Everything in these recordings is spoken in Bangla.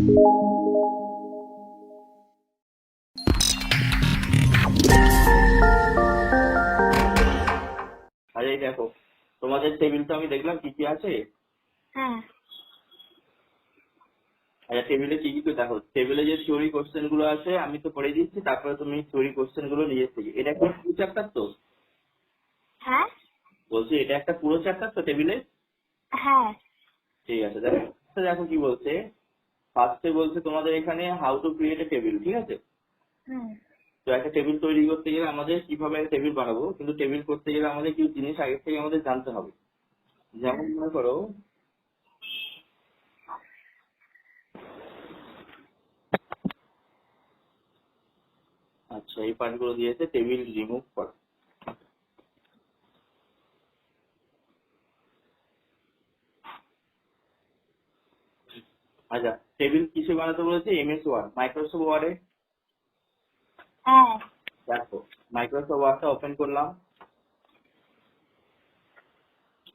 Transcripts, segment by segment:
আরে এই দেখো, তোমাদের টেবিল তো আমি দেখলাম কি কি আছে। হ্যাঁ আচ্ছা, টেবিলে কি কি দেখো, টেবিলে যে থিওরি কোশ্চেন গুলো আছে আমি তো পড়ে দিচ্ছি, তারপরে তুমি থিওরি কোশ্চেন গুলো নিয়ে এসেছি। এটা একটা পুরো চ্যাপ্টার তো? হ্যাঁ বলছি এটা একটা পুরো চ্যাপ্টার তো টেবিলে? হ্যাঁ ঠিক আছে, দেখো দেখো কি বলছে। ফার্স্টে বলছে তোমাদের এখানে how to create a table, ঠিক আছে? হুম তো একটা টেবিল তৈরি করতে গেলে আমাদের কিভাবে একটা টেবিল বানাবো, কিন্তু টেবিল করতে গেলে আমাদের কিছু জিনিস আগে থেকে আমাদের জানতে হবে। যেমন মনে করো, আচ্ছা এই পার্টগুলো দিয়েছে টেবিল রিমুভ করা। আচ্ছা, টেবিল কিসে বানাতে বলেছে? এমএস ওয়ার্ড, মাইক্রোসফট ওয়ার্ডে। হ্যাঁ দেখো, মাইক্রোসফট ওয়ার্ডটা ওপেন করলাম।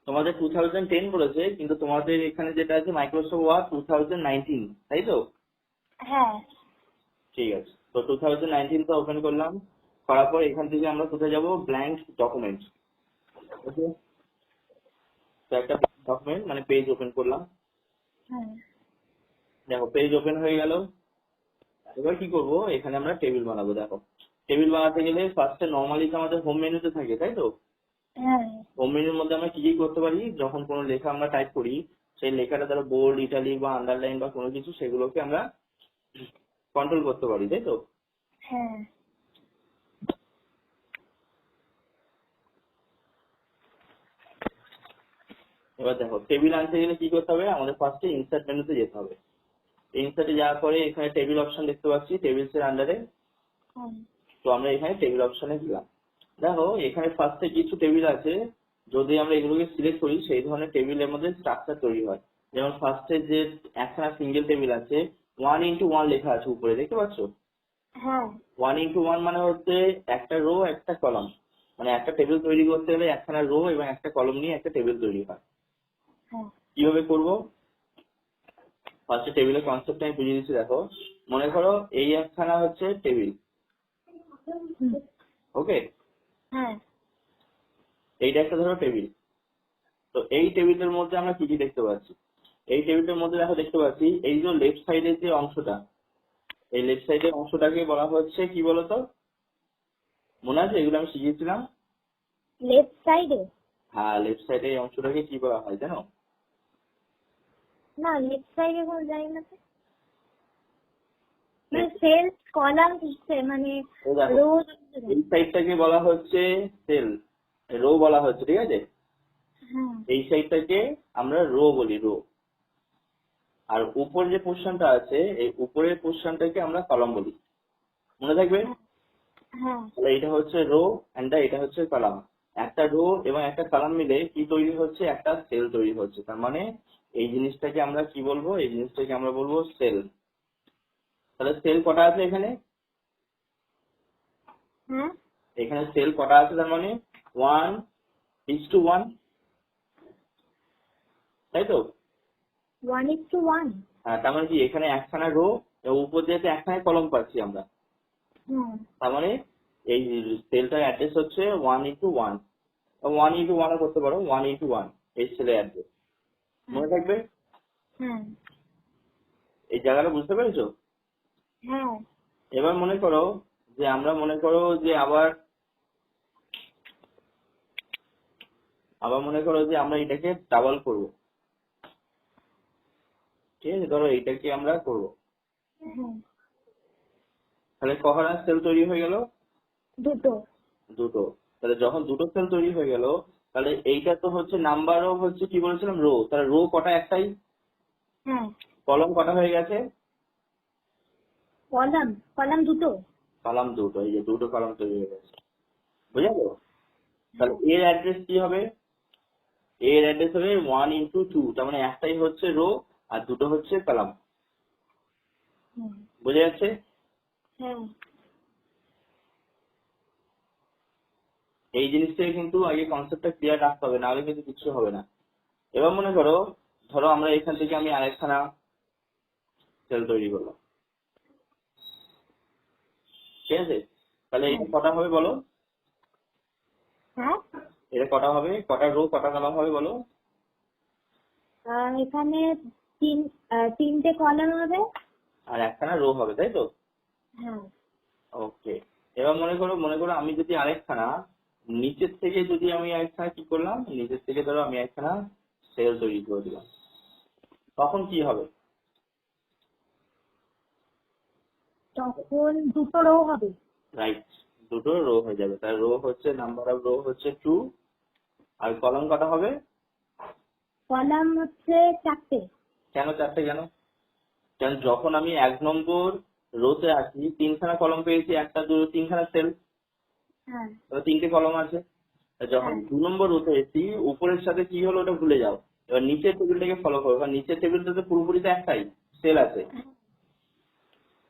তোমাদের 2010 বলেছে, কিন্তু তোমাদের এখানে যেটা আছে মাইক্রোসফট ওয়ার্ড 2019, তাই তো? হ্যাঁ ঠিক আছে, তো 2019টা ওপেন করলাম। করার পর এখান থেকে আমরা কোথায় যাব? Blank document. ওকে, তো একটা ডকুমেন্ট মানে পেজ ওপেন করলাম। হুম দেখো পেজ ওপেন হয়ে গেল। এবার কি করব, এখানে আমরা টেবিল বানাবো। দেখো, টেবিল বানাতে গেলে ফার্স্টে নর্মালি তো আমাদের হোম মেনুতে থাকে, তাই তো? হ্যাঁ হোম মেনুর মধ্যে আমরা কি কি করতে পারি, যখন কোনো লেখা আমরা টাইপ করি, সেই লেখাটা ধরো বোল্ড, ইটালিক বা আন্ডারলাইন বা কোনো কিছু, সেগুলোকে আমরা কন্ট্রোল করতে পারি, তাই তো? হ্যাঁ এবার দেখো, টেবিল আনতে গেলে কি করতে হবে, আমাদের ফার্স্টে ইনসার্ট মেনুতে যেতে হবে। ইনসার্টে যাওয়ার পরে এখানে টেবিল অপশন দেখতে পাচ্ছি, টেবিলস এর আন্ডারে। হুম তো আমরা এখানে টেবিল অপশনে দিলাম। দেখো এখানে ফার্স্টে কিছু টেবিল আছে, যদি আমরা এগুলোকে সিলেক্ট করি সেই ধরনের টেবিলের মধ্যে স্ট্রাকচার তৈরি হয়। যেমন ফার্স্টে যে একখানা সিঙ্গেল টেবিল আছে, 1x1 লেখা আছে উপরে, দেখতে পাচ্ছ? হ্যাঁ 1x1 মানে হচ্ছে একটা রো একটা কলাম। মানে একটা টেবিল তৈরি করতে গেলে একখানা রো এবং একটা কলম নিয়ে একটা টেবিল তৈরি হয়। হ্যাঁ কিভাবে করবো, ফার্স্টে টেবিলের কনসেপ্ট আমি বুঝিয়ে দিচ্ছি। দেখো, মনে করো এই একখানা হচ্ছে টেবিল, হুম ওকে? হ্যাঁ এইটা একটা ধরো টেবিল। তো এই টেবিলের মধ্যে আমরা কি কি দেখতে পাচ্ছি? এই টেবিলের মধ্যে দেখো দেখতে পাচ্ছি এই যে লেফট সাইডের যে অংশটা, এই লেফট সাইডের অংশটাকে বলা হচ্ছে কি বলতো? মনে আছে এগুলো আমি শিখিয়েছিলাম? লেফট সাইডে? হ্যাঁ, লেফট সাইডের এই অংশটাকে কি বলা হয় জানো? না, লেফট সাইডে কোনো জানি না তো। মানে সেল কলাম দিচ্ছে, মানে এই দেখো, রো। এই সাইডটাকে বলা হচ্ছে সেল, রো বলা হচ্ছে, ঠিক আছে? হ্যাঁ এই সাইডটাকে আমরা রো বলি, রো। আর উপর যে পোর্শনটা আছে, এই উপরের পোর্শনটাকে আমরা কলাম বলি, মনে থাকবে? হ্যাঁ তাহলে এটা হচ্ছে রো এন্ড এটা হচ্ছে কলাম। একটা রো এবং একটা কলাম মিলে কি তৈরি হচ্ছে? একটা সেল তৈরি হচ্ছে। তার মানে এই জিনিসটাকে আমরা কি বলবো? এই জিনিসটাকে আমরা বলবো সেল। তাহলে সেল কটা আছে এখানে? হ্যাঁ এখানে সেল কটা আছে? তার মানে 1:1, তাই তো? 1:1। হ্যাঁ, তার মানে কি এখানে একখানা রো এবং উপর দিয়ে একখানা কলম পাচ্ছি আমরা। হুম তার মানে এই সেলটার অ্যাড্রেস হচ্ছে 1:1। 1:1 করতে পারো, 1:1 এই সেলের অ্যাড্রেস, মনে থাকবে? হ্যাঁ এই জায়গাটা বুঝতে পেরেছো? হ্যাঁ এবার মনে করো যে আমরা মনে করো যে আবার মনে করো যে আমরা এটাকে ডাবল করব, ঠিক আছে? ধরো এইটাকে আমরা করব, হ্যাঁ তাহলে কখানা সেল তৈরি হয়ে গেল? দুটো। দুটো। তাহলে যখন দুটো সেল তৈরি হয়ে গেল, তাহলে এইটা তো হচ্ছে নাম্বার অফ হচ্ছে কি বলেছিলাম, রো। তাহলে রো কটা? একটাই। হ্যাঁ কলম কটা হয়ে গেছে? কলাম, কলাম দুটো। কলাম দুটো, এই যে দুটো কলাম তৈরি হয়ে গেছে, বুঝা গেল? তাহলে এর অ্যাড্রেস কি হবে? এর অ্যাড্রেস হবে 1:2, তার মানে একটাই হচ্ছে রো আর দুটো হচ্ছে কলাম, হুম বোঝা যাচ্ছে? হ্যাঁ এই জিনিসটাই কিন্তু আগে কনসেপ্টটা ক্লিয়ার রাখতে হবে, নাহলে কিন্তু কিছু হবে না। এবার মনে করো, ধরো আমরা এখান থেকে আমি আরেকখানা সেল তৈরি করলাম, ঠিক আছে? তাহলে এটা কটা হবে বলো? হ্যাঁ, এটা কটা হবে, কটা রো কটা কলাম হবে বলো? এখানে তিনটে কলাম হবে। আর একখানা রো হবে, তাই তো? হ্যাঁ, ওকে। এবার মনে করো আমি যদি আরেকখানা নিচের থেকে যদি আমি একখানা কি করলাম, নিচের থেকে ধরো আমি একখানা সেল তৈরি করে দিলাম, তখন কি হবে? তখন দুটো রো হবে। রাইট, দুটো রো হয়ে যাবে। তার রো হচ্ছে, নাম্বার অফ রো হচ্ছে 2, আর কলাম কটা হবে? কলাম হচ্ছে 4টে। কেন 4টে কেন? কারণ যখন আমি 1 নম্বর রোতে আছি, 3খানা কলম পেয়েছি, একটা দুটো তিনখানা সেল, হ্যাঁ, 3টে কলম আছে। আর যখন হ্যাঁ, 2 নম্বর রোতে এসেছি, উপরের সাথে কি হলো ওটা ভুলে যাও, এবার নিচের টেবিলটাকে ফলো করো, কারণ নিচের টেবিলটা তো পুরোপুরি তো একটাই সেল আছে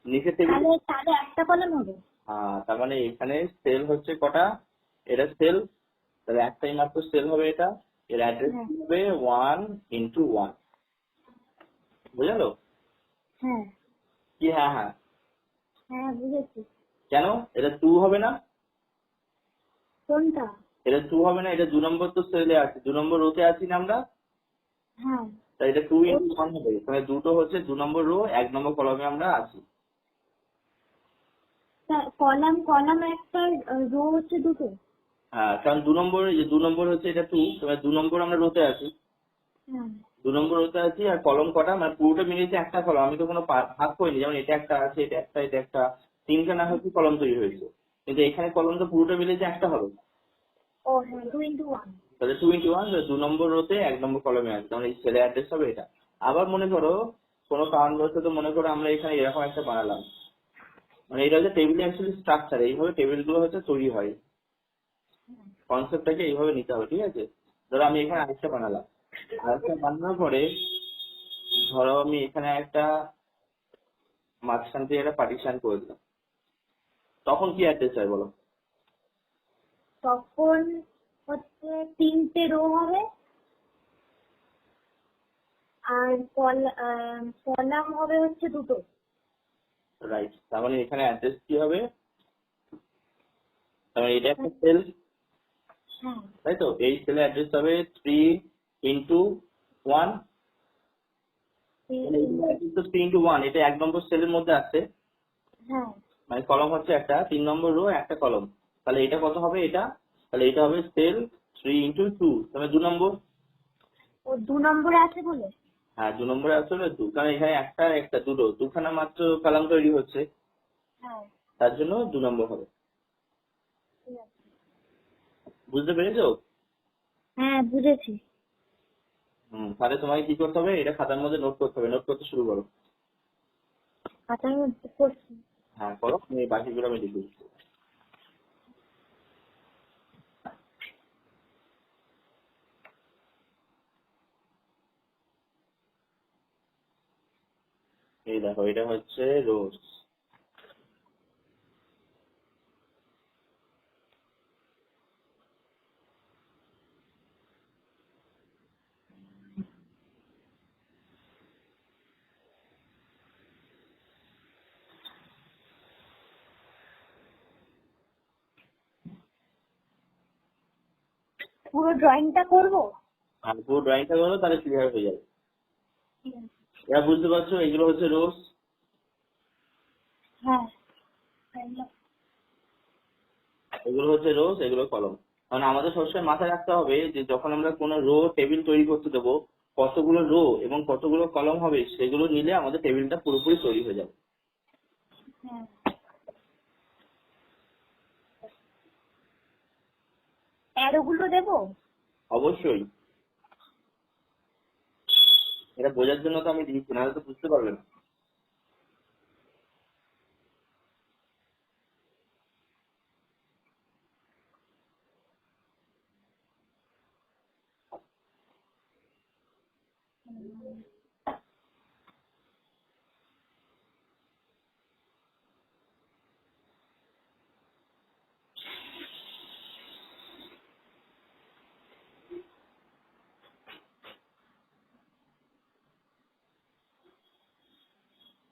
নিচের টেবিল। তাহলে তাহলে একটা কলাম হবে। তার মানে এখানে সেল হচ্ছে কটা? এটা সেল, তাহলে একটাই মাত্র সেল হবে এটা। এর অ্যাড্রেস হ্যাঁ, হবে 1 × 1, বুঝালো? হ্যাঁ, কি? হ্যাঁ হ্যাঁ। হ্যাঁ, বুঝেছি। কেন এটা 2 হবে না? কোনটা? এটা 2 হবে না, এটা 2 নম্বর তো সেলে আছে, 2 নম্বর রোতে আছি না আমরা, হ্যাঁ, তাই এটা 2 × 1 হবে। তাহলে দুটো হচ্ছে 2 নম্বর রো, 1 নম্বর কলমে আমরা আছি। কলাম কলাম একটা, রো হচ্ছে দুটো। কারণ 2 নম্বর, এই যে 2 নম্বর হচ্ছে এটা 2, তাহলে 2 নম্বর আমরা রোতে আছি, হ্যাঁ, 2 নম্বর রোতে আছি। আর কলম কটা, মানে পুরোটা মিলিয়েছে একটা কলম, আমি তো কোনো ভাগ করিনি, যেমন এটা একটা আছে, এটা একটা, এটা একটা, তিনখানা হচ্ছে কলম তৈরি হয়েছে, কিন্তু এখানে কলম তো পুরোটা মিলিয়েছে একটা হবে। ও হ্যাঁ, 2 × 1। তাহলে 2 × 1, 2 নম্বর রোতে 1 নম্বর কলমে আছে, তাহলে এই সেলের অ্যাড্রেস হবে এটা। আবার মনে করো কোনো কারণবশত মনে করো আমরা এখানে এরকম একটা বানালাম, মানে এটা হচ্ছে টেবিলের অ্যাকচুয়ালি স্ট্রাকচার, এইভাবে টেবিলগুলো হচ্ছে তৈরি হয়, কনসেপ্টটাকে এইভাবে নিতে হবে, ঠিক আছে? ধরো আমি এখানে আরেকটা বানালাম, আরেকটা বানানোর পরে ধরো আমি এখানে একটা মাঝখান থেকে একটা পার্টিশন করে দিলাম, তখন কি অ্যাড্রেস হয় বলো? তখন হচ্ছে 3টে রো হবে। আর কলাম হবে হচ্ছে দুটো। রাইট, তার মানে এখানে অ্যাড্রেস কি হবে? তার মানে এটা একটা সেল, হ্যাঁ, তাই তো? এই সেলের অ্যাড্রেস হবে 3 × 1, মানে তিন- অ্যাড্রেস তো 3 × 1, এটা 1 নম্বর সেলের মধ্যে আছে, হ্যাঁ, মানে কলম হচ্ছে একটা, 3 নম্বর রো একটা কলম, তাহলে এটা কত হবে এটা? তাহলে এটা হবে সেল 3 × 2, তাহলে 2 নম্বর। ও 2 নম্বরে আছে বলে। হ্যাঁ, 2 নম্বরে আসলে 2, কারণ এখানে একটা একটা দুটো দুখানা মাত্র কলাম তৈরি হচ্ছে, হ্যাঁ, তার জন্য 2 নম্বর হবে। ঠিক আছে। বুঝতে পেরেছো? হ্যাঁ, বুঝেছি। তাহলে তোমাকে কি করতে হবে, এটা খাতার মধ্যে নোট করতে হবে, নোট করতে শুরু করো। খাতার মধ্যে করছি। হ্যাঁ করো, আমি বাকিগুলো আমি লিখে দিচ্ছি। এই দেখো, এটা হচ্ছে রোজ। পুরো ড্রয়িংটা করবো। আর পুরো ড্রয়িংটা করো, তাহলে ক্লিয়ার হয়ে যাবে। ঠিক আছে। এবার বুঝতে পারছো এগুলো হচ্ছে রোজ, হ্যাঁ, এগুলো হচ্ছে রোজ, এগুলো কলম। মানে আমাদের সবসময় মাথায় রাখতে হবে যে যখন আমরা কোনো রো টেবিল তৈরি করতে দেবো, কতগুলো রো এবং কতগুলো কলম হবে সেগুলো নিলে আমাদের টেবিলটা পুরোপুরি তৈরি হয়ে যাবে। হ্যাঁ। অ্যারোগুলো দেবো। অবশ্যই, এটা বোঝার জন্য তো আমি দিয়েছি, নাহলে তো বুঝতে পারবে না।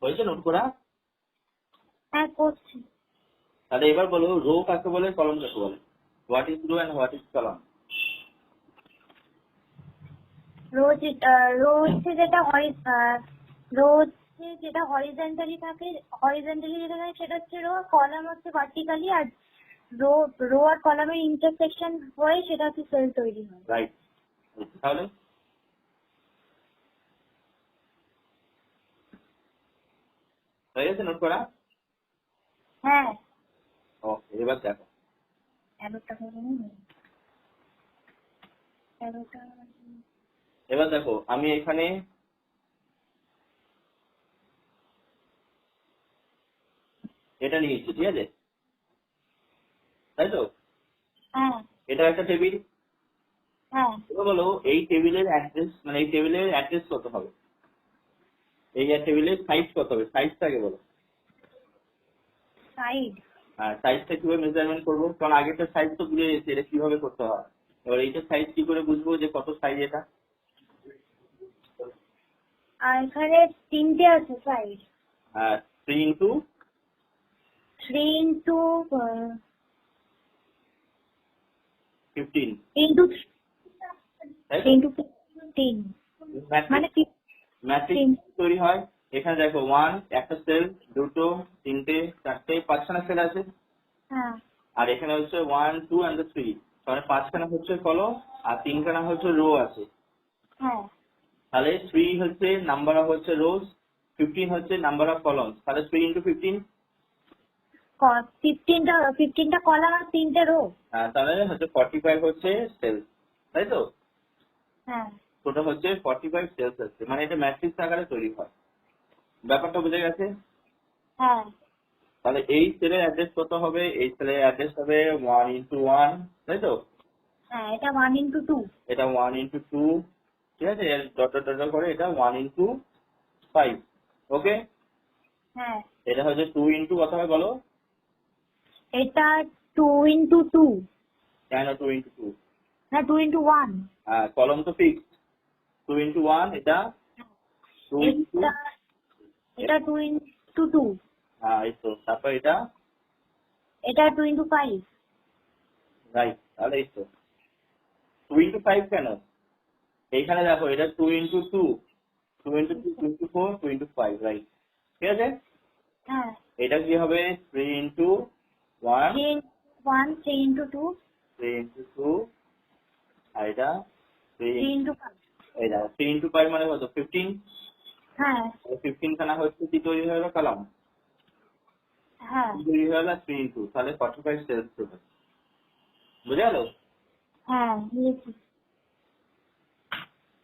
হয়েছে নোট করা? হ্যাঁ করছি। তাহলে এবার বলো রো কাকে বলে, কলম কাকে বলে? What is row and what is column? Row হচ্ছে যেটা হরিজন্টালি থাকে, যেটা থাকে সেটা হচ্ছে রো, কলাম হচ্ছে ভার্টিক্যালি, আর রো আর কলামের ইন্টারসেকশন হয়ে সেটা হচ্ছে সেল তৈরি হয়। রাইট। তাহলে হয়ে গেছে নোট করা? হ্যাঁ। ওকে, এবার দেখো। 11টা করে নিই। 11টা। এবার দেখো আমি এখানে এটা নিয়েছি, ঠিক আছে? তাই তো? হ্যাঁ। এটা একটা টেবিল। হ্যাঁ। এবার বলো এই টেবিলের অ্যাড্রেস, মানে এই টেবিলের অ্যাড্রেস কত হবে? এই টেবিলের সাইজ কত হবে? সাইজটাকে বলো। সাইড। আর সাইজটা কিভাবে মেজারমেন্ট করবো? কারণ আগেরটা সাইজ তো বুঝে গেছি এটা কিভাবে করতে হয়। এবার এইটা সাইজ কি করে বুঝবো যে কত সাইজ এটা? আর এখানে 3টে আছে সাইড। আর 3 ইন্টু 3 ইন্টু 15, ইন্টু তাই তো? ইন্টু 15 মানে ম্যাট্রিক্স তৈরি হয়। এখানে দেখো 1 একটা সেল, 2 3 4 5খানা সেল আছে। হ্যাঁ। আর এখানে হচ্ছে 1 2 and 3, মানে 5খানা হচ্ছে কলম আর 3খানা হচ্ছে রো আছে। হ্যাঁ। তাহলে 3 হচ্ছে নাম্বার অফ হচ্ছে রোজ, 15 হচ্ছে নাম্বার অফ কলম। তাহলে 3 ইন্টু 15, 15টা কলাম আর 3টে রো। তাহলে হচ্ছে 45 হচ্ছে সেল, তাই তো? হ্যাঁ। টোটাল হচ্ছে 45 সেলস আছে, মানে এটা ম্যাট্রিক্স আকারে তৈরি হয়। ব্যাপারটা বুঝে গেছে? হ্যাঁ। তাহলে এই সেলের অ্যাড্রেস কত হবে? এই সেলের অ্যাড্রেস হবে 1 ইন্টু 1, তাই তো? হ্যাঁ, এটা 1 ইন্টু 2। এটা 1 ইন্টু 2, ঠিক আছে? এর ডট ডট ডট করে এটা 1 ইন্টু 5, ওকে? হ্যাঁ। এটা হচ্ছে 2 ইন্টু কত হবে বলো? এটা 2 ইন্টু 2। কেন 2 ইন্টু 2? না, 2 ইন্টু 1। কলম তো ফিক্স 2 ইন্টু 1, এটা 2 ইন্টু, এটা 2 ইন্টু 2। এই তো, তারপর এটা এটা 2 ইন্টু 5। রাইট। তাহলে এই তো 2 ইন্টু 5 কেন? এইখানে দেখো এটা 2 into 2, 2 into 2 2 into 4 2 into 5, right? ঠিক আছে? হ্যাঁ। এটা কি হবে? 3 ইন্টু 1, 3 ইন্টু 2। 3 ইন্টু 2, আর এটা 3 3 ইন্টু 5। এই দেখো 3 ইন্টু 5 মানে কত? 15। হ্যাঁ। 15 খানা হচ্ছে কি তৈরি হয়ে গেল? কলাম। হ্যাঁ। কি তৈরি হয়ে গেল? 3 ইন্টু, তাহলে 45 সেলস হবে। বুঝে গেল? হ্যাঁ, বুঝেছি।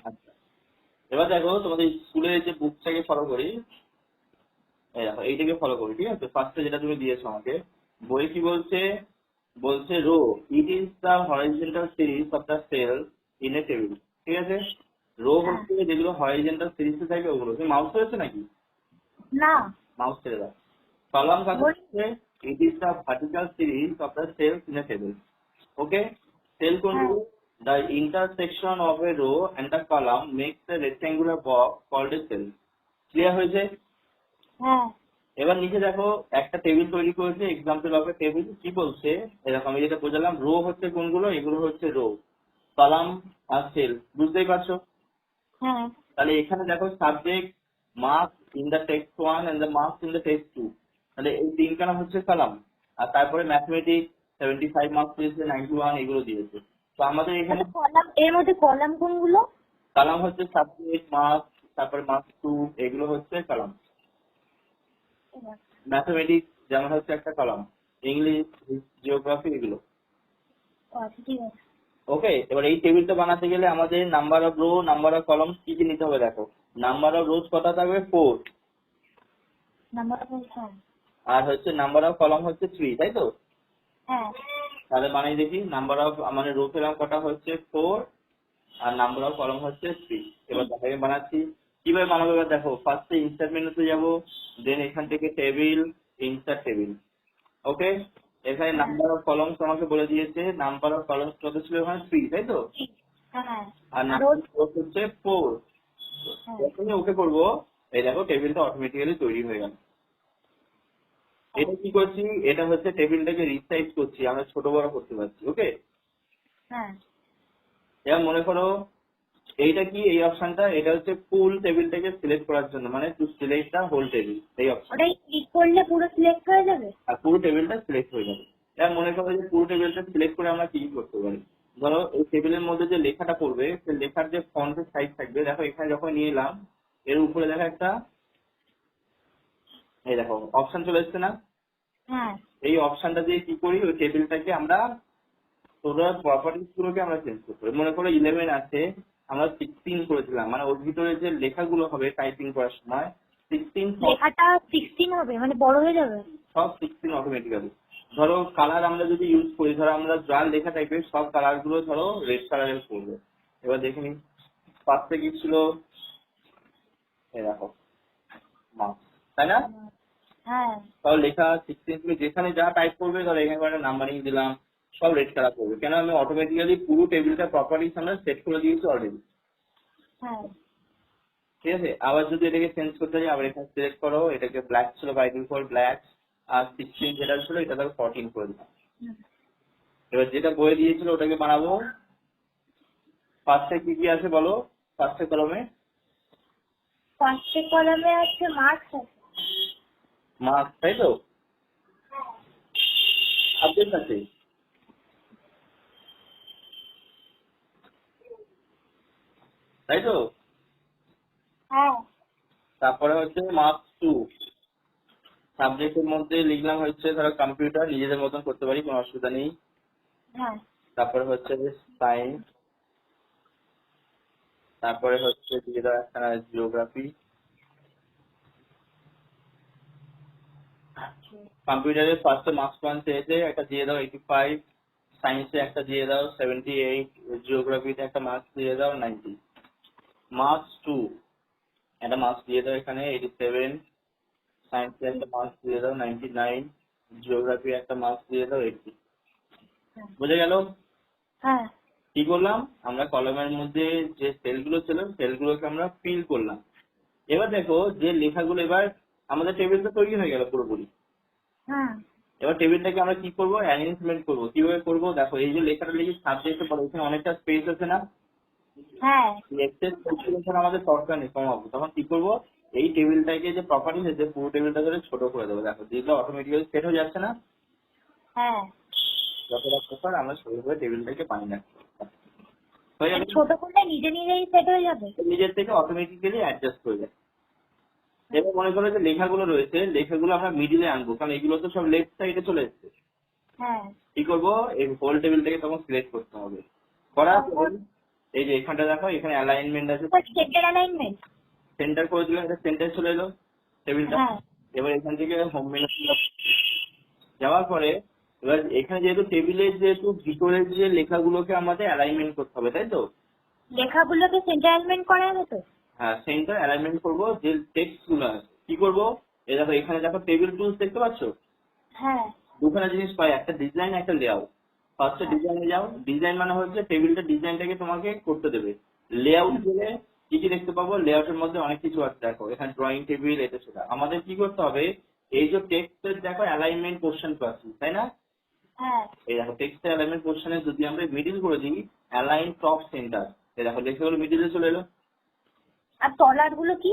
আচ্ছা, এবার দেখো তোমাদের স্কুলের যে বুকটাকে ফলো করি, এই দেখো এইটাকে ফলো করি, ঠিক আছে? ফার্স্টে যেটা তুমি দিয়েছো আমাকে, বই কি বলছে? বলছে row it is the horizontal series of the cell in a table, ঠিক আছে? রো হ্যাঁ। হচ্ছে যেগুলো হরিজন্টাল সিরিজে থাকবে ওগুলো। তুমি মাউস করেছো নাকি? না। মাউস ছেড়ে দাও। কলাম কাকে বল। হচ্ছে? It is the vertical series of the cells in a table, okay? Cell হ্যাঁ। কোনগুলো? The intersection of a row and a column makes a rectangular box called a cell. Clear হয়েছে? হ্যাঁ। এবার নিচে দেখো একটা টেবিল তৈরি করেছে, এক্সাম্পল অফ এ টেবিল। কি বলছে? এরকম আমি যেটা বোঝালাম, রো হচ্ছে কোনগুলো, এগুলো হচ্ছে রো, কলাম আর সেল। বুঝতেই পারছো? হ্যাঁ। তাহলে এখানে দেখো subject, marks in the text 1 and the marks in the text 2, তাহলে এই তিনখানা হচ্ছে কলাম। আর তারপরে ম্যাথমেটিক্স 75 মার্কস দিয়েছে, 91 এগুলো দিয়েছে। তো আমাদের এখানে আচ্ছা, কলাম এর মধ্যে কলাম কোনগুলো? কলাম হচ্ছে সাবজেক্ট, মার্কস, তারপরে মার্কস 2, এগুলো হচ্ছে কলাম। ম্যাথমেটিক্স যেমন হচ্ছে একটা কলাম, ইংলিশ, জিওগ্রাফি, এগুলো। আচ্ছা, ঠিক আছে। ওকে, এবার এই টেবিলটা বানাতে গেলে আমাদের number of rho, number of column কি কি নিতে হবে দেখো। নাম্বার অফ রোজ কত থাকবে? 4। নাম্বার হ্যাঁ। আর হচ্ছে নাম্বার অফ কলাম হচ্ছে 3, তাই তো? হ্যাঁ। তাহলে বানাই দেখি। নাম্বার অফ মানে রো পেলাম কটা? হচ্ছে 4, আর নাম্বার অফ কলাম হচ্ছে 3। এবার দেখাই বানাচ্ছি কিভাবে বানাবো। এবার দেখো ফার্স্টে ইনসার্ট মেনুতে যাবো, দেন এখান থেকে টেবিল, ইনসার্ট টেবিল, ওকে? এখানে নাম্বার অফ কলামস আমাকে বলে দিয়েছে, নাম্বার অফ কলামস কত ছিল? ওখানে 3, তাই তো? হ্যাঁ। আর রোজ। নাম্বার হচ্ছে 4। হ্যাঁ। যখনই ওকে করবো, এই দেখো টেবিলটা অটোমেটিক্যালি তৈরি হয়ে গেল। এটা কি করছি, এটা হচ্ছে টেবিলটাকে রিসাইজ করছি, আমরা ছোট বড় করতে পারছি। ওকে, হ্যাঁ এবার মনে করো এইটা কি, এই অপশনটা এটা হচ্ছে ফুল টেবিলটাকে সিলেক্ট করার জন্য, মানে to select the whole table, এই অপশন। ওটাই ক্লিক করলে পুরো সিলেক্ট হয়ে যাবে। আর পুরো টেবিলটা সিলেক্ট হয়ে যাবে। এবার মনে করো যে পুরো টেবিলটা সিলেক্ট করে আমরা কি করতে পারি, ধরো এই টেবিলের মধ্যে যে লেখাটা পড়বে সেই লেখার যে ফন্টের সাইজ থাকবে, দেখো এখানে যখন নিয়ে এলাম এর উপরে দেখো একটা, এই দেখো অপশন চলে এসছে না, হ্যাঁ এই অপশনটা দিয়ে কি করি, ওই টেবিলটাকে আমরা টোটাল প্রপার্টিজ গুলোকে আমরা চেঞ্জ করতে পারি। মনে করো 11 আছে, আমরা 16 করেছিলাম, মানে ওর ভিতরে যে লেখাগুলো হবে টাইপিং করার সময় 16 লেখাটা 16 হবে, মানে বড় হয়ে যাবে। সব 16 অটোমেটিক্যালি। ধরো কালার আমরা যদি ইউজ করি, ধরো আমরা যার লেখা টাইপের সব কালার গুলো ধরো রেড কালারের করবে। এবার দেখে নিই ফার্স্টে কি ছিল, এই দেখো মার্কস, তাই না? হ্যাঁ তাহলে লেখা 16 তুমি যেখানে যা টাইপ করবে, ধরো এখানে একটা নাম্বারিং দিলাম, সব রেড কালার করবে। কেন, আমি অটোমেটিক্যালি পুরো টেবিলটা প্রপার্টিজ আমরা সেট করে দিয়েছি অলরেডি। হ্যাঁ ঠিক আছে, আবার যদি এটাকে চেঞ্জ করতে চাই, আবার এখানে সিলেক্ট করো, এটাকে ব্ল্যাক ছিল বাই ডিফল্ট ব্ল্যাক, আর 16 যেটা ছিল এটা ধরো 14 করে দিলাম। এবার যেটা বয়ে দিয়েছিল ওটাকে বানাবো। ফার্স্টে কি কি আছে বলো, ফার্স্টে কলমে ফার্স্টে কলামে আছে মার্কস আছে। মার্কস, তাই তো? সাবজেক্ট আছে, তাই তো? হ্যাঁ তারপরে হচ্ছে মার্কস 2, সাবজেক্টের মধ্যে লিখলাম হচ্ছে ধরো কম্পিউটার, নিজেদের মতন করতে পারি, কোনো অসুবিধা নেই। হ্যাঁ তারপরে হচ্ছে সায়েন্স, তারপরে হচ্ছে দিয়ে দাও একটা জিওগ্রাফি। কম্পিউটারের ফার্স্টে মার্কস 1 চেয়েছে, একটা দিয়ে দাও 85, সায়েন্সে একটা দিয়ে দাও 78, জিওগ্রাফিতে একটা মার্কস দিয়ে দাও 90। মার্কস 2 একটা মার্কস দিয়ে দাও এখানে 87, সায়েন্সে একটা মার্কস দিয়ে দাও 99, জিওগ্রাফি একটা মার্কস দিয়ে দাও 80। বুঝে গেল? হ্যাঁ কি করলাম, আমরা কলমের মধ্যে যে সেলগুলো ছিল সেলগুলোকে আমরা ফিল করলাম। এবার দেখো যে লেখাগুলো, এবার আমাদের টেবিলটা তৈরি হয়ে গেল পুরোপুরি। হ্যাঁ এবার টেবিলটাকে আমরা কি করবো, অ্যারেঞ্জমেন্ট করবো। কিভাবে করবো, দেখো এই যে লেখাটা লিখে সাবজেক্টে পড়ো, এখানে অনেকটা স্পেস আছে না, হ্যাঁ এক্সেস স্পেসিফিকেশন আমাদের দরকার নেই, কমাবো। তখন কি করবো, এই টেবিলটাকে যে প্রপার্টিজ আছে পুরো টেবিলটা ধরে ছোট করে দেবো। দেখো যেগুলো অটোমেটিক্যালি সেট হয়ে যাচ্ছে না, হ্যাঁ যতটা প্রকার আমরা সেইভাবে টেবিলটাকে বানিয়ে রাখবো। হয়ে যাবে, ছোট করলে নিজে নিজেই সেট হয়ে যাবে। নিজের থেকে অটোমেটিক্যালি অ্যাডজাস্ট হয়ে যাবে। এবার মনে করো যে লেখাগুলো রয়েছে, লেখাগুলো আমরা মিডিলে আনবো, কারণ এগুলো তো সব লেফট সাইডে চলে এসছে। হ্যাঁ কি করবো, এই হোল টেবিলটাকে তখন সিলেক্ট করতে হবে। করার পর এই যে এখানটা দেখো, এখানে অ্যালাইনমেন্ট আছে, সেন্টার অ্যালাইনমেন্ট। সেন্টার করে দিলাম, এটা সেন্টার চলে এলো টেবিলটা। হ্যাঁ এবার এখান থেকে হোম মেনু যাওয়ার পরে, এবার এখানে যেহেতু টেবিলের যেহেতু ভিতরের যে লেখাগুলোকে আমাদের অ্যালাইনমেন্ট করতে হবে, তাই তো? লেখাগুলোকে সেন্টার অ্যালাইনমেন্ট করা যাবে তো? হ্যাঁ, সেন্টার অ্যালাইনমেন্ট করবো। যে টেক্সট গুলো আছে কি করবো, এই দেখো এখানে দেখো টেবিল টুলস দেখতে পাচ্ছ, হ্যাঁ দুখানা জিনিস পাই, একটা ডিজাইন একটা লেআউট। ফার্স্টে ডিজাইনে যাও, ডিজাইন মানে হচ্ছে টেবিলটা ডিজাইনটাকে তোমাকে করতে দেবে। লেআউট গেলে কি কি দেখতে পাবো, লেআউটের মধ্যে অনেক কিছু আছে, দেখো এখানে ড্রয়িং টেবিল, এটা সেটা। আমাদের কি করতে হবে, এই যে টেক্সটের দেখো অ্যালাইনমেন্ট পোর্শন পাচ্ছি, তাই না? হ্যাঁ এই দেখো টেক্সটের অ্যালাইনমেন্ট পোর্শনে যদি আমরা মিডিল করে দিই, অ্যালাইন টপ সেন্টার, এই দেখো লেখাগুলো মিডিলে চলে এলো। আর তলার গুলো কি?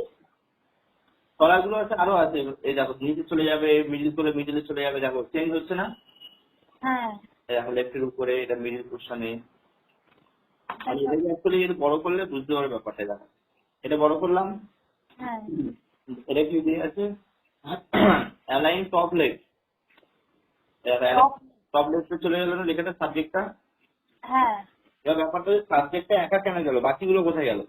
তলাগুলো আছে, আরো আছে, এই দেখো নিচে চলে যাবে, মিডিল করে মিডিলে চলে যাবে, দেখো চেঞ্জ হচ্ছে না? হ্যাঁ এই দেখো লেফটের উপরে এটা মিডিল পোর্শনে। আমি এটাকে অ্যাকচুয়ালি এটা বড় করলে বুঝতে পারবে ব্যাপারটা। দেখো এটা বড় করলাম, হ্যাঁ এটা কি দিয়ে আছে, অ্যালাইন টপ লেফট, টপ লেফটে চলে গেল না লেখাটা, সাবজেক্টটা। হ্যাঁ এবার ব্যাপারটা সাবজেক্টটা একা কেন গেল, বাকিগুলো কোথায় গেল?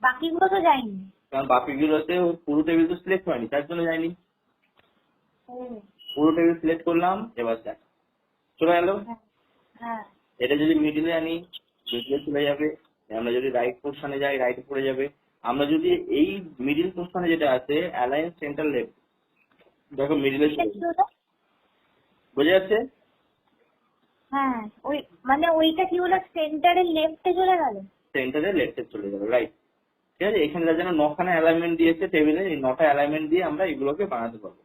বাকিগুলো তো যায়নি। কারণ বাকিগুলোতে পুরো টেবিল তো সিলেক্ট হয়নি, তার জন্য যায়নি। হুম, পুরো টেবিল সিলেক্ট করলাম, এবার দেখ চলে গেল। হ্যাঁ হ্যাঁ এটা যদি মিডিলে আনি, মিডিলে চলে যাবে। আমরা যদি রাইট পোর্শনে যাই, রাইট পড়ে যাবে। আমরা যদি এই মিডিল পোর্শনে যেটা আছে অ্যালাইন সেন্টার লেফট, দেখো মিডিলে চলে যাবে। বোঝা যাচ্ছে? হ্যাঁ মানে ওইটা কি হলো, সেন্টারের লেফটে চলে গেল। সেন্টারে লেফটে চলে যাবে, রাইট। ঠিক আছে, এখানে যেন 9খানা অ্যালাইনমেন্ট দিয়েছে টেবিলে, এই 9টা অ্যালাইনমেন্ট দিয়ে আমরা এগুলোকে বানাতে পারবো।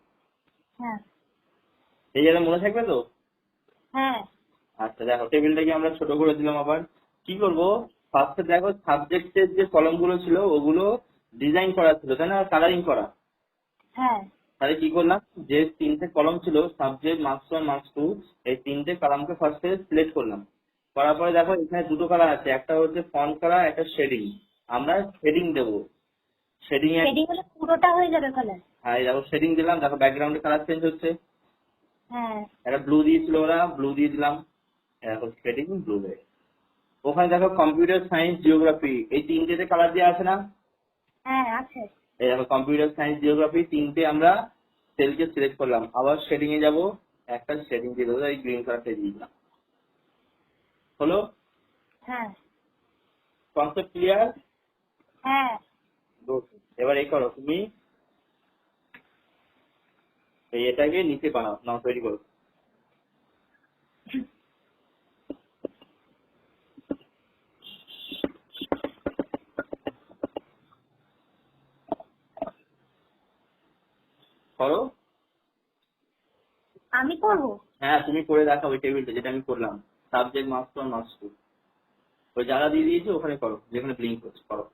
হ্যাঁ এই জায়গায় মনে থাকবে তো? হ্যাঁ আচ্ছা দেখো, টেবিলটাকে আমরা ছোট করে দিলাম। আবার কি করবো, ফার্স্টে দেখো সাবজেক্টের যে কলম গুলো ছিল ওগুলো ডিজাইন করা ছিল, তাই না, কালারিং করা। হ্যাঁ তাহলে কি করলাম, যে 3টে কলম ছিল সাবজেক্ট, মার্কস 1, মার্কস 2, এই 3টে কলামকে ফার্স্টে সিলেক্ট করলাম। করার পরে দেখো এখানে দুটো কালার আছে, একটা হচ্ছে ফন্ট কালার, একটা শেডিং। আমরা শেডিং দেবো। শেডিং এর, শেডিং হলে পুরোটা হয়ে যাবে কালার। হ্যাঁ এই দেখো শেডিং দিলাম, দেখো ব্যাকগ্রাউন্ডে কালার চেঞ্জ হচ্ছে। হ্যাঁ একটা ব্লু দিয়েছিল ওরা, ব্লু দিয়ে দিলাম, এখন শেডিং ব্লু হয়ে গেছে। ওখানে দেখো কম্পিউটার সায়েন্স, জিওগ্রাফি, এই 3টেতে কালার দেওয়া আছে না? হ্যাঁ আছে। এই দেখো কম্পিউটার সায়েন্স, জিওগ্রাফি 3টে আমরা সেলকে সিলেক্ট করলাম। আবার শেডিং এ যাবো, একটা শেডিং দিয়ে দেবো, এই গ্রিন কালারটা দিয়ে দিলাম। হলো? হ্যাঁ কনসেপ্ট ক্লিয়ার? হ্যাঁ গুড। এবার এই করো তুমি, এই এটাকে নিচে বানাও, নাও তৈরি করো। করো। আমি করবো। হ্যাঁ তুমি করে দেখাও ওই টেবিলটা যেটা আমি করলাম, সাবজেক্ট, মার্কস 1, মার্কস 2, ওই যারা দিয়ে দিয়েছে ওখানে করো, যেখানে ব্লিঙ্ক করছে করো।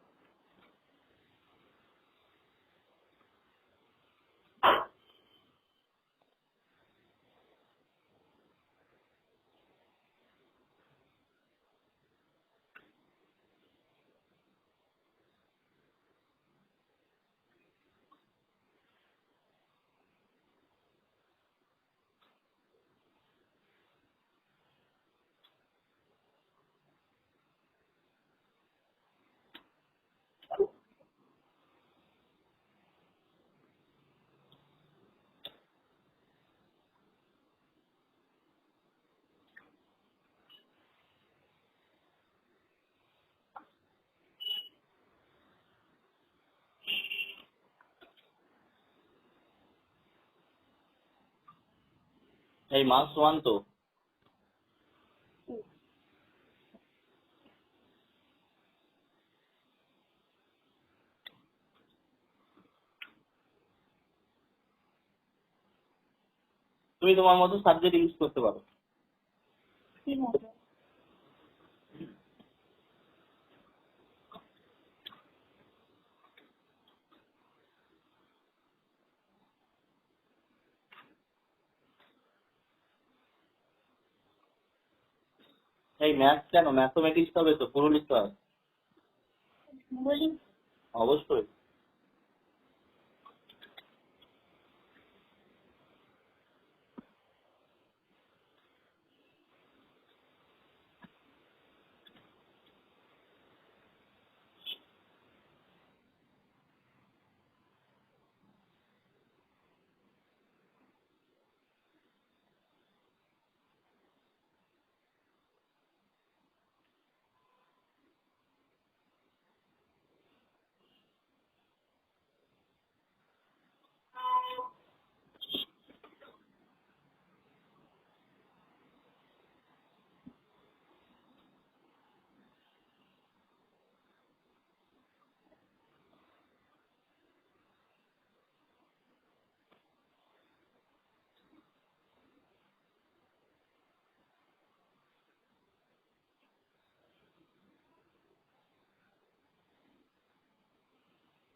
এই মার্কস 1 তো, তুমি তোমার মতো সাবজেক্ট ইউজ করতে পারো। ঠিক আছে। এই ম্যাথ কেন, ম্যাথমেটিক্স হবে তো, পুরো লিখতে হয়। বলি। অবশ্যই।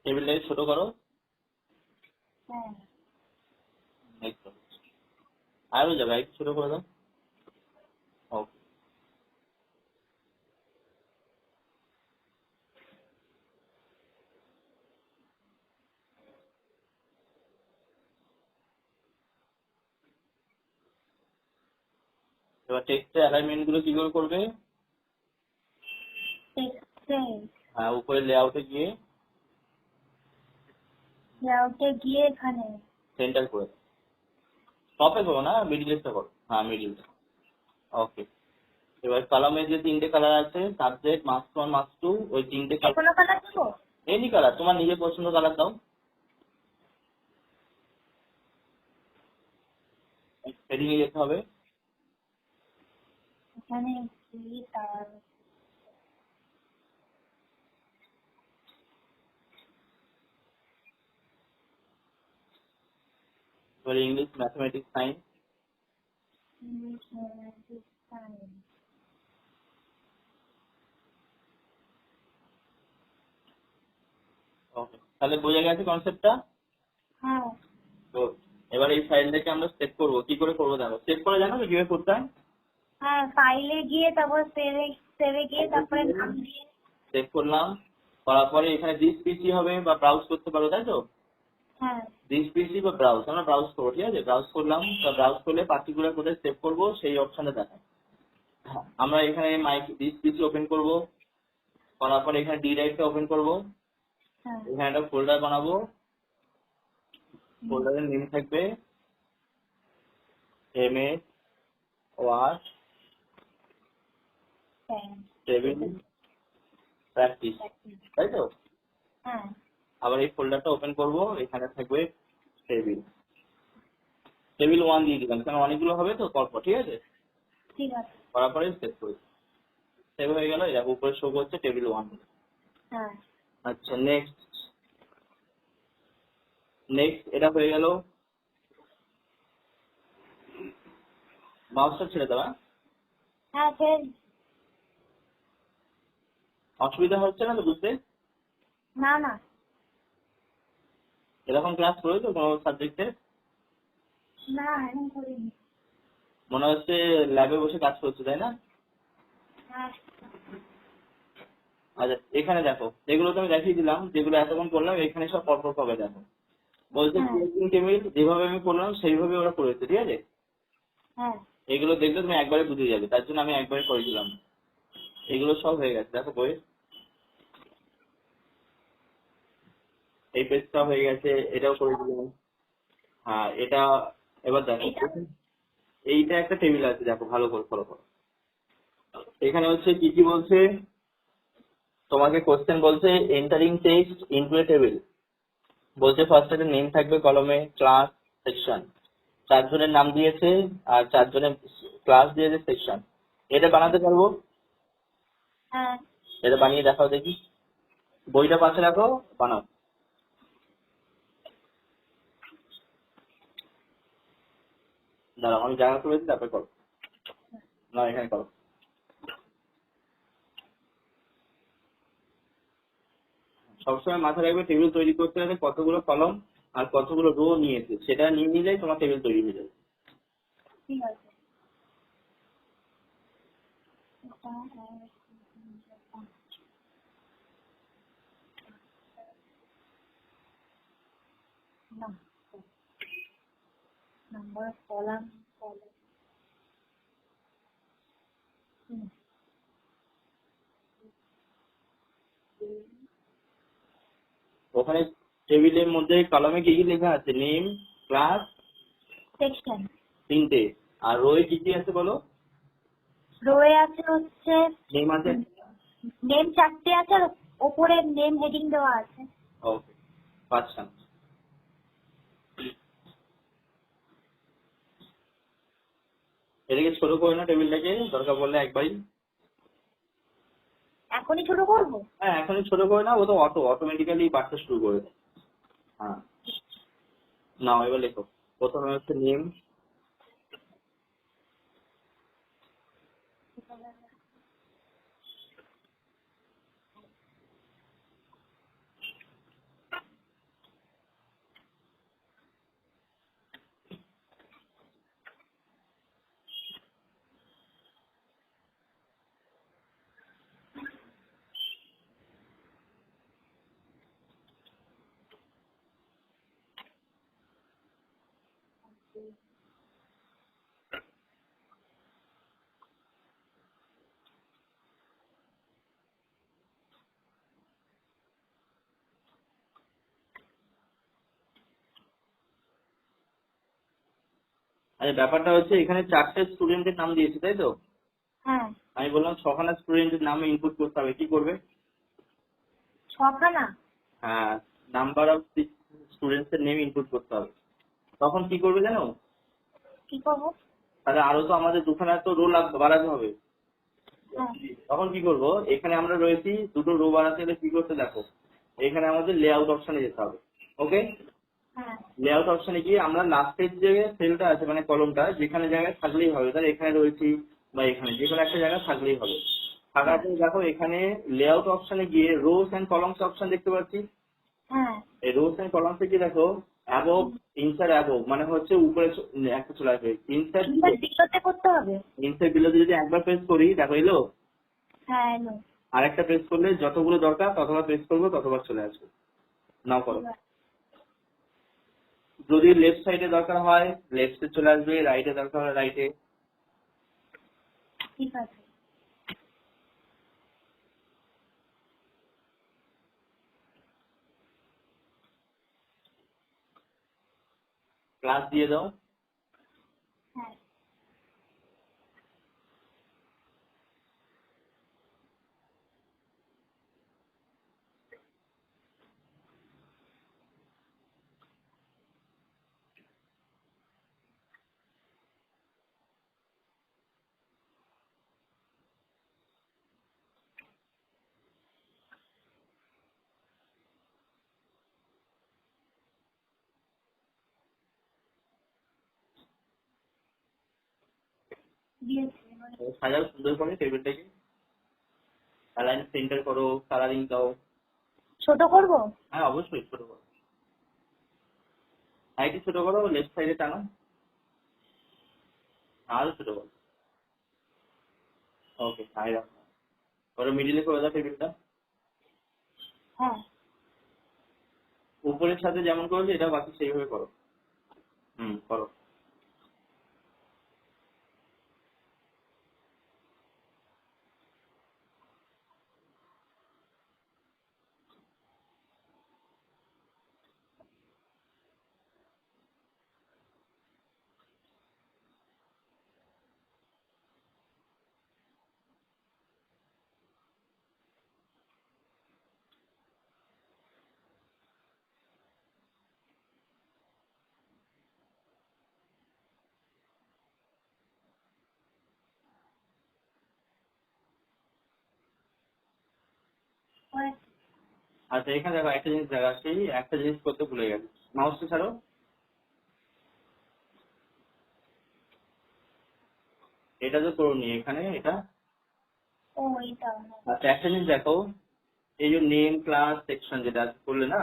টেবিলটাকে ছোট করো। হ্যাঁ এই তো। আরো যাবে, একটু ছোট করে দাও। ওকে। এবার টেক্সটের অ্যালাইনমেন্ট গুলো কি করে করবে? এক্সচেঞ্জ হ্যাঁ, উপরে লেআউটে গিয়ে লেআউটে গিয়ে এখানে সেন্টার করে দাও। টপে করো না, মিডিলেরটা করো, হ্যাঁ মিডিল। ওকে। এবার কলামে যে 3টে কালার আছে, সাবজেক্ট, মার্কস 1, মার্কস 2, ওই 3টে যে কালার, কোনো কালার দেবো। এনি কালার তোমার নিজের পছন্দ কালার দাও। হেডিং এ যেতে হবে। এখানে কি তার এবার English, mathematics, science. English, mathematics, science. ওকে, তাহলে বোঝা গেছে কনসেপ্টটা। হ্যাঁ তো এবার এই ফাইলটাকে আমরা সেভ করবো, কি করে করবো দেখো। সেভ করে জানো তো কিভাবে করতে হয়? হ্যাঁ, ফাইলে গিয়ে তারপর সেভে গিয়ে তারপরে নাম দিয়ে। সেভ করলাম, করার পরে এখানে দিস পিসি হবে বা ব্রাউজ করতে পারো, তাই তো? হ্যাঁ দিস পিসি বা ব্রাউজ, আমরা ব্রাউজ করবো, ঠিক আছে? ব্রাউজ করলাম, ব্রাউজ করলে পার্টিকুলার কোথায় সেভ করবো সেই অপশনে দেখায়। আমরা এখানে মাই দিস পিসি ওপেন করবো, করার পরে এখানে ডি ড্রাইভটা ওপেন করবো, হ্যাঁ এখানে একটা ফোল্ডার বানাবো, ফোল্ডারের নেম থাকবে MS ওয়ার্ড টেবিল প্র্যাকটিস, তাই তো? হ্যাঁ আবার এই ফোল্ডারটা ওপেন করবো, এখানে থাকবে টেবিল, টেবিল 1 দিয়ে দিলাম, কারণ অনেকগুলো হবে তো পরপর, ঠিক আছে? ঠিক আছে। করার পরে সেভ করি, সেভ হয়ে গেল, দেখো উপরে শো করছে টেবিল 1। হ্যাঁ আচ্ছা, নেক্সট নেক্সট এটা হয়ে গেল। মাউসটা ছেড়ে দেওয়া, হ্যাঁ ফের। অসুবিধা হচ্ছে না তো বুঝতে? না না এরকম ক্লাস করেছো কোনো সাবজেক্টে? না, এখন করিনি। মনে হচ্ছে ল্যাবে বসে কাজ করছো, তাই না? হ্যাঁ আচ্ছা, এখানে দেখো, এগুলো তো আমি দেখিয়ে দিলাম, যেগুলো এতক্ষণ করলাম এখানে সব পরপর পাবে। দেখো বলছে হ্যাঁ ক্রিয়েটিং টেবিল, যেভাবে আমি করলাম সেইভাবে ওরা করেছে, ঠিক আছে? হ্যাঁ এগুলো দেখলে তুমি একবারে বুঝে যাবে, তার জন্য আমি একবারে করে দিলাম। এগুলো সব হয়ে গেছে, দেখো বই এই পেজটা হয়ে গেছে, এটাও করে দিলাম। হ্যাঁ, এটা এবার দেখো, এটা এইটা একটা টেবিল আছে, দেখো ভালো করে ফলো করো। এখানে হচ্ছে কি কি বলছে, তোমাকে কোশ্চেন বলছে entering text into a table. বলছে ফার্স্ট একটা নেম থাকবে কলমে, ক্লাস, সেকশন। 4 জনের নাম দিয়েছে আর 4 জনের ক্লাস দিয়েছে, সেকশন। এটা বানাতে পারবো, হ্যাঁ এটা বানিয়ে দেখাও দেখি। বইটা পাশে রাখো, বানাও। দাঁড়াও, আমি জায়গা করেছি, তারপরে করো। না, এখানে করো। সবসময় মাথায় রাখবে টেবিল তৈরি করতে হলে কতগুলো কলম আর কতগুলো রো নিয়েছে, সেটা নিয়ে নিলেই তোমার টেবিল তৈরি হয়ে যাবে। ঠিক আছে। Number column column. ওখানে টেবিলের মধ্যে কলমে কি কি লেখা আছে? Name, class, section. 3টে। আর রোয়ে কি কি আছে বলো? রোয়ে আছে হচ্ছে নেম আছে। নেম 4টে আছে আর ওপরে নেম হেডিং দেওয়া আছে। ওকে, 5টা। এটাকে ছোট করে না টেবিলটাকে, দরকার পড়লে একবারই। এখনই শুরু করবো? হ্যাঁ, এখনই ছোট করে না, ও তো অটোমেটিক্যালি বাড়তে শুরু করে দেয়। হ্যাঁ, নাও এবার লেখো। প্রথমে হচ্ছে নেম, আচ্ছা ব্যাপারটা হচ্ছে এখানে 4টে স্টুডেন্টের নাম দিয়েছে, তাই তো? হ্যাঁ। আমি বললাম 6খানা স্টুডেন্টের নাম ইনপুট করতে হবে, কি করবে? 6খানা? হ্যাঁ, নাম্বার অফ স্টুডেন্টস এর নেম ইনপুট করতে হবে। তখন কি করবে জানো? কি করবো? তাহলে আরো তো আমাদের 2খানা তো রো বাড়াতে হবে। হ্যাঁ তখন কি করব, এখানে আমরা রয়েছি, 2টো রো বাড়াতে হলে কি করতে দেখো, এখানে আমাদের লেআউট অপশনে যেতে হবে। ওকে, হ্যাঁ লেআউট অপশনে গিয়ে আমরা লাস্টের যে সেলটা আছে মানে কলমটা যেখানে জায়গায় থাকলেই হবে, তাহলে এখানে রয়েছি বা এখানে যে কোনো একটা জায়গায় থাকলেই হবে। থাকার পরে দেখো এখানে লেআউট অপশনে গিয়ে রোজ এন্ড কলমস অপশন দেখতে পাচ্ছি। হ্যাঁ এই রোজ এন্ড কলমসে গিয়ে দেখো অ্যাবভ, ইনসার্ট অ্যাবভ মানে হচ্ছে উপরে একটা চলে আসবে, ইনসার্ট দিকতে করতে হবে। ইনসার্ট বিলোতে যদি একবার প্রেস করি দেখো এলো, হ্যাঁ এলো। আরেকটা প্রেস করলে যতগুলো দরকার ততবার প্রেস করবো ততবার চলে আসবে। নাও করো। যদি লেফট সাইডে দরকার হয় লেফটে চলে আসবে, রাইটে দরকার হয় রাইটে। ঠিক আছে। ক্লাস দিয়ে দাও। হ্যাঁ দিয়েছি। সাজাও সুন্দর করে টেবিলটাকে, অ্যালাইন সেন্টার করো, কালারিং দাও। ছোট করব? হ্যাঁ অবশ্যই ছোট করো, আইটি ছোট করো, লেফট সাইডে টানো, আরো ছোট করো। ওকে হাই রাখো, ওরা মিডিলে করে দাও টেবিলটা। হ্যাঁ উপরের সাথে যেমন করেছো এটা বাকি সেইভাবে করো। করো। হয়েছে। আচ্ছা এখানে দেখো একটা জিনিস দেখা, সেই একটা জিনিস করতে ভুলে গেছে, মাউসটা ছাড়ো। এটা তো করোনি এখানে এটা। ও এইটা। আচ্ছা একটা জিনিস দেখো, এই যে নেম ক্লাস সেকশন যেটা করলে না,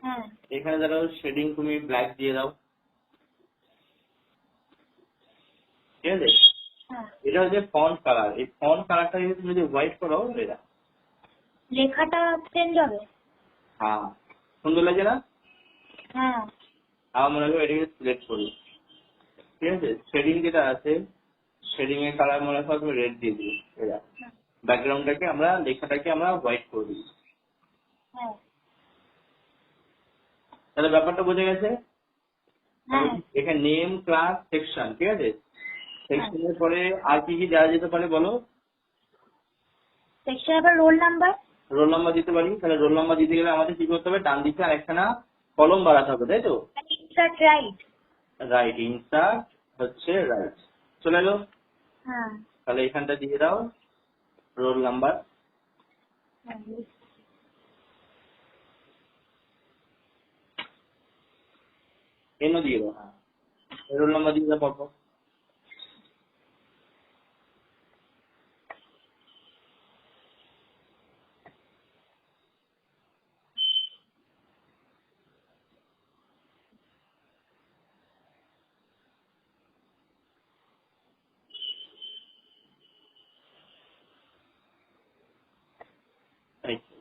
হ্যাঁ এখানে ধরো শেডিং তুমি ব্ল্যাক দিয়ে দাও, ঠিক আছে? হ্যাঁ। এটা হচ্ছে ফন্ট কালার, এই ফন্ট কালারটা তুমি যদি হোয়াইট করো এটা, লেখাটা চেঞ্জ হবে। হ্যাঁ সুন্দর লাগে না? হ্যাঁ আমার মনে হয় এটাকে সিলেক্ট করি, ঠিক আছে? শেডিং যেটা আছে, শেডিং এর কালার মনে হয় তুমি রেড দিয়ে দিই, এটা ব্যাকগ্রাউন্ডটাকে আমরা লেখাটাকে আমরা হোয়াইট করে দিই। হ্যাঁ তাহলে ব্যাপারটা বোঝা গেছে? হ্যাঁ এখানে নেম ক্লাস সেকশন, ঠিক আছে? সেকশনের পরে আর কি কি দেওয়া যেতে পারে বলো? সেকশন আবার রোল নাম্বার। রোল নাম্বার দিতে পারি, তাহলে রোল নাম্বার দিতে গেলে আমাদের কি করতে হবে, ডান দিকে আর একখানা কলম বাড়াতে হবে, তাই তো? Insert right. রাইট, ইনসার্ট হচ্ছে রাইট, চলে এলো। হ্যাঁ তাহলে এখানটা দিয়ে দাও রোল নাম্বার, হ্যাঁ এনও দিয়ে দাও। হ্যাঁ রোল নাম্বার দিয়ে দাও পরপর।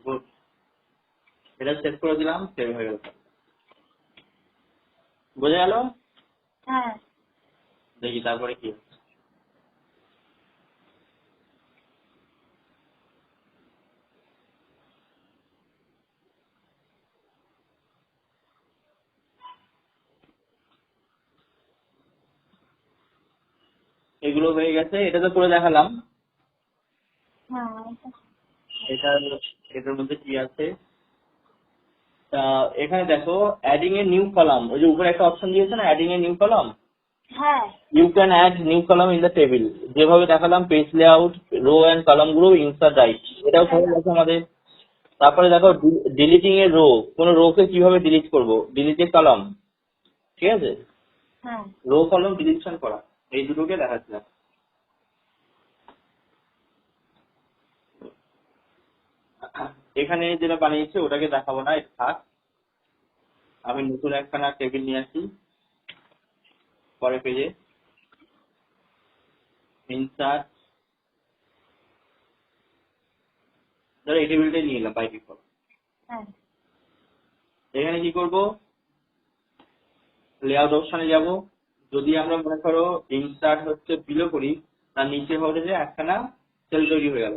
গুড, এটা সেভ করে দিলাম, সেভ হয়ে গেল। বোঝা গেল? হ্যাঁ। দেখি তারপরে কি হচ্ছে। এগুলো হয়ে গেছে, এটা তো করে দেখালাম। হ্যাঁ এটার এটার মধ্যে কি আছে, এখানে দেখো অ্যাডিং এ নিউ কলাম, ওই যে উপরে একটা অপশন দিয়েছে না অ্যাডিং এ নিউ কলাম, হ্যাঁ you can add new column in the table, যেভাবে দেখালাম page layout, row and column group, insert right, এটাও হয়ে গেছে আমাদের। তারপরে দেখো ডিলিটিং এর রো, কোন রো কে কিভাবে ডিলিট করব, ডিলিট এ কলাম, ঠিক আছে, হ্যাঁ রো কলাম ডিলিশন করা, এই দুটোকে দেখাচ্ছিলাম। এখানে যেটা বানিয়েছে ওটাকে দেখাবো না, এটা থাক। আমি নতুন একখানা টেবিল নিয়ে আসি পরে পেজে, ইনসার্ট, ধরো এই টেবিলটাই নিয়ে এলাম বাই ডিফল্ট। হ্যাঁ এখানে কি করব, লেআউট অপশনে যাব। যদি আমরা মনে করো ইনসার্ট হচ্ছে বিলো করি, তার নিচে হবে যে একখানা সেল তৈরি হয়ে গেল,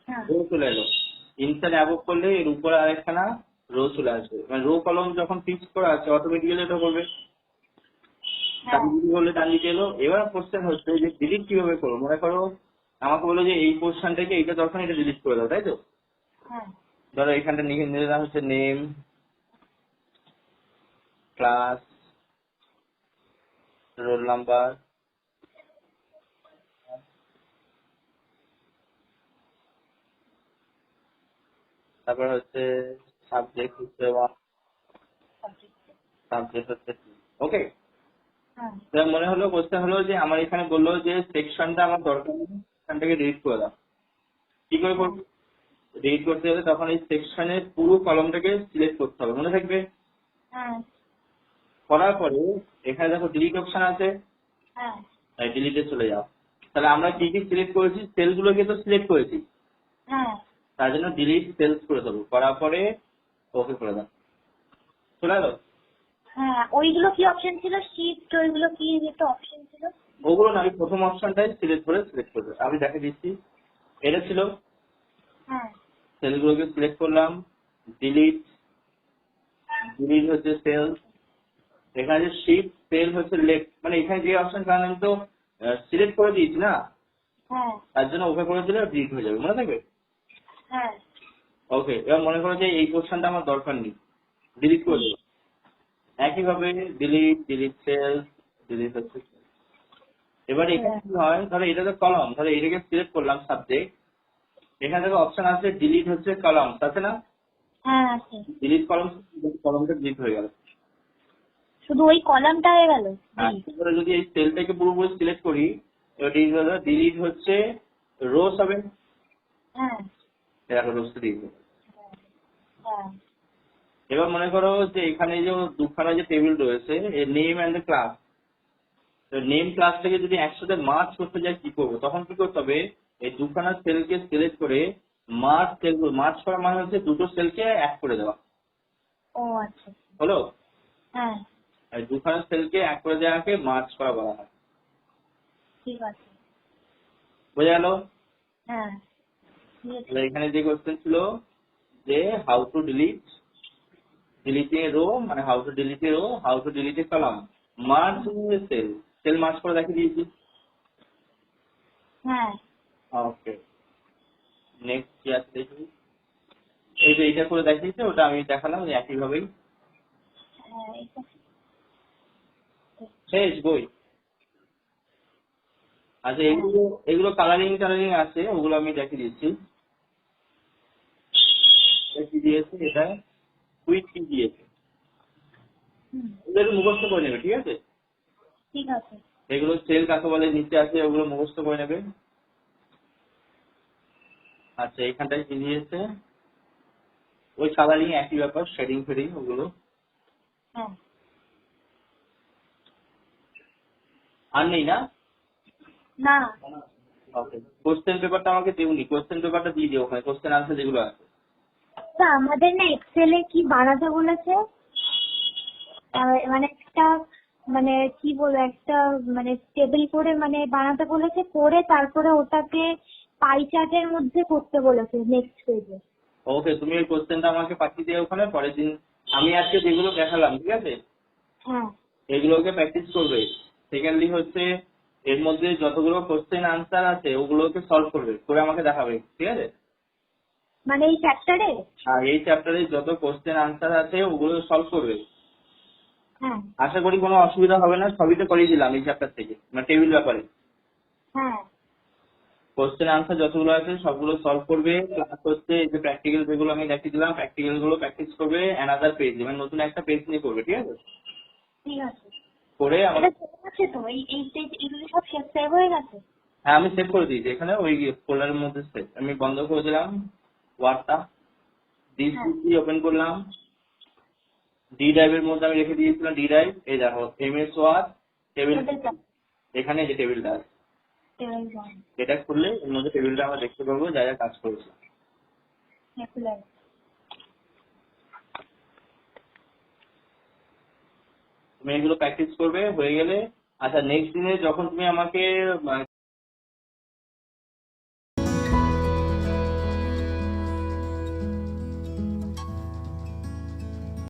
হ্যাঁ রো চলে এলো। ইনসার্ট অ্যাবভ করলে এর উপরে আরেকখানা রো চলে আসবে, মানে রো কলম যখন ফিক্স করা আছে অটোমেটিক্যালি এটা করবে। হ্যাঁ বললে ডান দিকে এলো। এবার কোশ্চেন হচ্ছে যে ডিলিট কিভাবে করবো, মনে করো আমাকে বলো যে এই পোর্শন থেকে এইটা দরকার, এটা ডিলিট করে দাও, তাই তো। হ্যাঁ ধরো এখানটা নিয়ে হচ্ছে নেম, ক্লাস, রোল নাম্বার, তারপর হচ্ছে সাবজেক্ট হচ্ছে সাবজেক্ট হচ্ছে ওকে। হ্যাঁ মনে হলো কোশ্চেন হলো যে আমার এখানে বললো যে সেকশনটা আমার দরকার নেই, সেকশনটাকে ডিলিট করে দাও। কি করে করবো, ডিলিট করতে হলে তখন এই সেকশনের পুরো কলমটাকে সিলেক্ট করতে হবে, মনে থাকবে। হ্যাঁ করার পরে এখানে দেখো ডিলিট অপশন আছে, হ্যাঁ তাই ডিলিটে চলে যাও। তাহলে আমরা কি কি সিলেক্ট করেছি, সেলগুলোকে তো সিলেক্ট করেছি, হ্যাঁ তার জন্য ডিলিট সেলস করে দেবো, করার পরে ওকে করে দাও, চলে গেলো। হ্যাঁ ওইগুলো কি অপশন ছিল, শিফট ওইগুলো কি একটা অপশন ছিল? ওগুলো না, আমি প্রথম অপশনটাই সিলেক্ট করবে, আমি দেখে দিচ্ছি। এটা ছিল হ্যাঁ সেলগুলোকে সিলেক্ট করলাম, ডিলিট, ডিলিট হচ্ছে সেলস, এখানে যে শিফট সেল হচ্ছে লেফট, মানে এখানে যে অপশন, কারণ আমি তো সিলেক্ট করে দিয়েছি না, হ্যাঁ তার জন্য ওকে করে দিলে ডিলিট হয়ে যাবে, মনে থাকবে। হ্যাঁ ওকে, এবার মনে করো যে এই পোর্শনটা আমার দরকার নেই, ডিলিট করে দেবো। একইভাবে ডিলিট, ডিলিট সেলস, ডিলিট হচ্ছে sales। এবার এখানে কি হয়, ধরো এটা তো কলম, ধরো এটাকে সিলেক্ট করলাম সাবজেক্ট, এখানে দেখো অপশন আছে ডিলিট হচ্ছে কলম, আছে না, হ্যাঁ আছে। ডিলিট কলম, কলমটা ডিলিট হয়ে গেল। শুধু ওই কলামটা হয়ে গেল? আর এবারে যদি এই সেলটাকে পুরোপুরি সিলেক্ট করি, এবার ডিলিট হচ্ছে রোস হবে, হ্যাঁ দেখো রোসটা দিয়ে দিল। হ্যাঁ এবার মনে করো যে এখানে যে দুখানা যে টেবিল রয়েছে, name and the class, name ক্লাসটাকে যদি একসাথে মার্জ করতে যাই কি করবো, তখন কি করতে হবে, এই দুখানা সেলকে সিলেক্ট করে মার্জ করা মানে হচ্ছে দুটো সেলকে এক করে দেওয়া, ও আচ্ছা হলো। হ্যাঁ এই দুখানা সেলকে এক করে দেওয়াকে মার্জ করা বলা হয়, ঠিক আছে। বোঝা গেল। হ্যাঁ ঠিক আছে। এবার এখানে যে কোশ্চেন ছিল যে how to delete, delete a row মানে how to delete a row, how to delete a column, merge cell, cell merge করে দেখিয়ে দিয়েছি। হ্যাঁ ওকে, নেক্সট কি আছে দেখি, এই যে এইটা করে দেখিয়েছে, ওটা আমি দেখালাম একই ভাবেই। হ্যাঁ এটা শেষ বই। আচ্ছা এগুলো এগুলো কালারিং টালারিং আছে, ওগুলো আমি দেখিয়ে দিচ্ছি। এটা কি দিয়েছে, এটা কুইক কি দিয়েছে, এগুলো একটু মুখস্থ করে নেবে, ঠিক আছে। ঠিক আছে। এগুলো সেল কাকে বলে নিচে আছে, ওগুলো মুখস্থ করে নেবে। আচ্ছা এখানটায় কি দিয়েছে, ওই কালারিং একই ব্যাপার, শেডিং ফেডিং ওগুলো। হ্যাঁ আর নেই না, না ওকে। কোশ্চেন পেপারটা আমাকে দেউনি, কোশ্চেন পেপারটা দিয়ে দিও, ওখানে কোশ্চেন আনসার যেগুলো আছে। তা আমাদের না এক্সেলে কি বানাতে বলেছে, মানে একটা মানে কি বলবো একটা মানে টেবিল করে মানে বানাতে বলেছে, করে তারপরে ওটাকে পাই চার্টের মধ্যে করতে বলেছে নেক্সট পেজে। ওকে, তুমি ওই কোশ্চেনটা আমাকে পাঠিয়ে দিও ওখানে, পরের দিন আমি আজকে যেগুলো দেখালাম, ঠিক আছে, হ্যাঁ এগুলোকে প্র্যাকটিস করবে। সেকেন্ডলি হচ্ছে এর মধ্যে যতগুলো কোশ্চেন আনসার আছে ওগুলোকে সলভ করবে, করে আমাকে দেখাবে, ঠিক আছে। মানে এই চ্যাপ্টারে? আর এই চ্যাপ্টারে যত কোশ্চেন আনসার আছে ওগুলো সলভ করবে। হ্যাঁ আশা করি কোনো অসুবিধা হবে না, সবই তো করিয়ে দিলাম এই চ্যাপ্টার থেকে, মানে টেবিল ব্যাপারে। হ্যাঁ কোশ্চেন আনসার যতগুলো আছে সবগুলো সলভ করবে, প্লাস হচ্ছে এই যে প্র্যাকটিক্যাল যেগুলো আমি দেখিয়ে দিলাম প্র্যাকটিক্যাল গুলো প্র্যাকটিস করবে অ্যানাদার পেজ, মানে নতুন একটা পেজ নিয়ে করবে, ঠিক আছে? ঠিক আছে। করে এটা আমাকে, সেভ আছে তো, এগুলো সব সেভ হয়ে গেছে? হ্যাঁ আমি সেভ করে দিয়েছি এখানে ওই ফোল্ডারের মধ্যে সেভ, আমি বন্ধ করে দিলাম ওয়ার্ডটা, হ্যাঁ। ডিসি ওপেন করলাম, ডি ড্রাইভের মধ্যে আমি রেখে দিয়েছিলাম, ডি ড্রাইভ এই দেখো এমএস ওয়ার্ড টেবিল, এখানে যে টেবিলটা আছে এটা খুললে এর মধ্যে টেবিলটা আমরা দেখতে পাবো যা যা কাজ করেছে। তুমি এগুলো প্র্যাকটিস করবে, হয়ে গেলে আচ্ছা নেক্সট দিনে যখন তুমি আমাকে